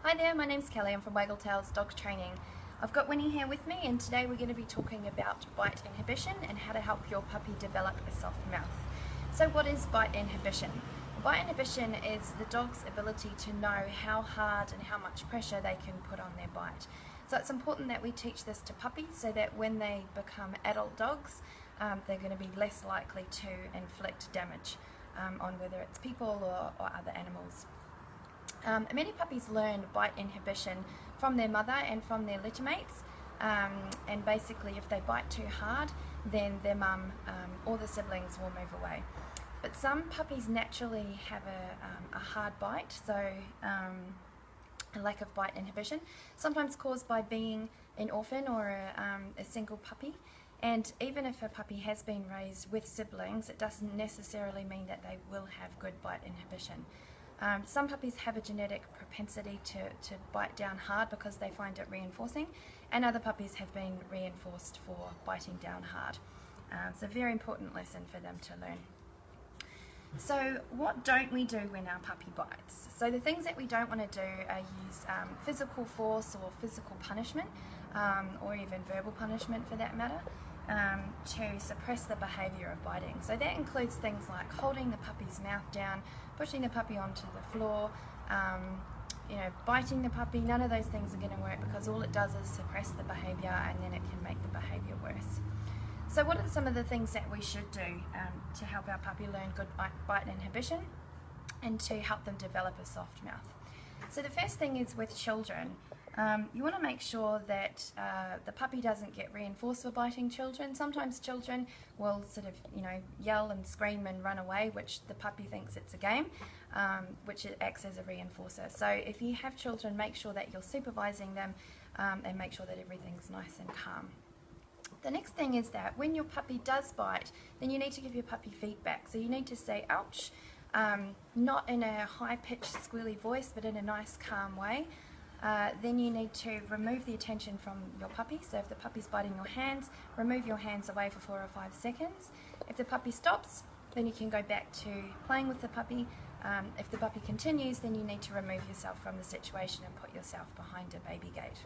Hi there, my name's Kelly. I'm from Waggle Dog Training. I've got Winnie here with me, and today we're going to be talking about bite inhibition and how to help your puppy develop a soft mouth. So what is bite inhibition? Bite inhibition is the dog's ability to know how hard and how much pressure they can put on their bite. So it's important that we teach this to puppies so that when they become adult dogs, they're going to be less likely to inflict damage on whether it's people or other animals. Many puppies learn bite inhibition from their mother and from their litter mates, and basically if they bite too hard, then their mum or the siblings will move away. But some puppies naturally have a hard bite, so a lack of bite inhibition, sometimes caused by being an orphan or a single puppy. And even if a puppy has been raised with siblings, it doesn't necessarily mean that they will have good bite inhibition. Some puppies have a genetic propensity to bite down hard because they find it reinforcing, and other puppies have been reinforced for biting down hard. It's a very important lesson for them to learn. So what don't we do when our puppy bites? So the things that we don't want to do are use physical force or physical punishment, or even verbal punishment for that matter, to suppress the behaviour of biting. So that includes things like holding the puppy's mouth down, pushing the puppy onto the floor, biting the puppy. None of those things are going to work because all it does is suppress the behaviour, and then it can make the behaviour worse. So what are some of the things that we should do to help our puppy learn good bite inhibition and to help them develop a soft mouth? So the first thing is with children. You want to make sure that the puppy doesn't get reinforced for biting children. Sometimes children will sort of, yell and scream and run away, which the puppy thinks it's a game, which it acts as a reinforcer. So if you have children, make sure that you're supervising them and make sure that everything's nice and calm. The next thing is that when your puppy does bite, then you need to give your puppy feedback. So you need to say, ouch, not in a high-pitched squealy voice, but in a nice calm way. Then you need to remove the attention from your puppy. So if the puppy's biting your hands, remove your hands away for 4 or 5 seconds. If the puppy stops, then you can go back to playing with the puppy. If the puppy continues, then you need to remove yourself from the situation and put yourself behind a baby gate.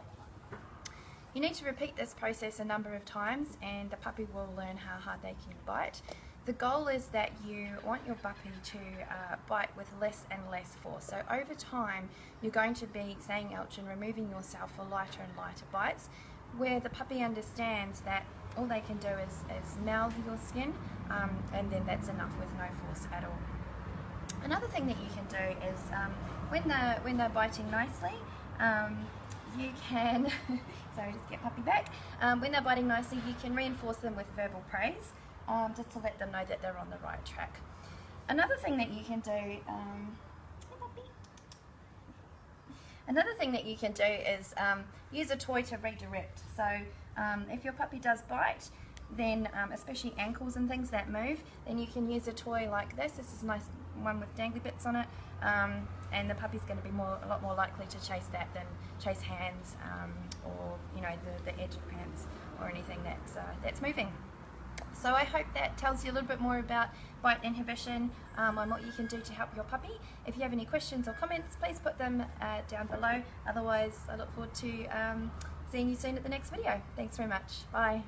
You need to repeat this process a number of times, and the puppy will learn how hard they can bite. The goal is that you want your puppy to bite with less and less force. So over time, you're going to be saying ouch and removing yourself for lighter and lighter bites, where the puppy understands that all they can do is mouth your skin, and then that's enough with no force at all. Another thing that you can do is when they're biting nicely, you can, sorry, just get puppy back. When they're biting nicely, you can reinforce them with verbal praise, just to let them know that they're on the right track. Another thing that you can do, is use a toy to redirect. So if your puppy does bite, then especially ankles and things that move, then you can use a toy like this. This is a nice one with dangly bits on it, and the puppy's going to be a lot more likely to chase that than chase hands or the edge of pants or anything that's moving. So I hope that tells you a little bit more about bite inhibition and what you can do to help your puppy. If you have any questions or comments, please put them down below. Otherwise, I look forward to seeing you soon at the next video. Thanks very much. Bye.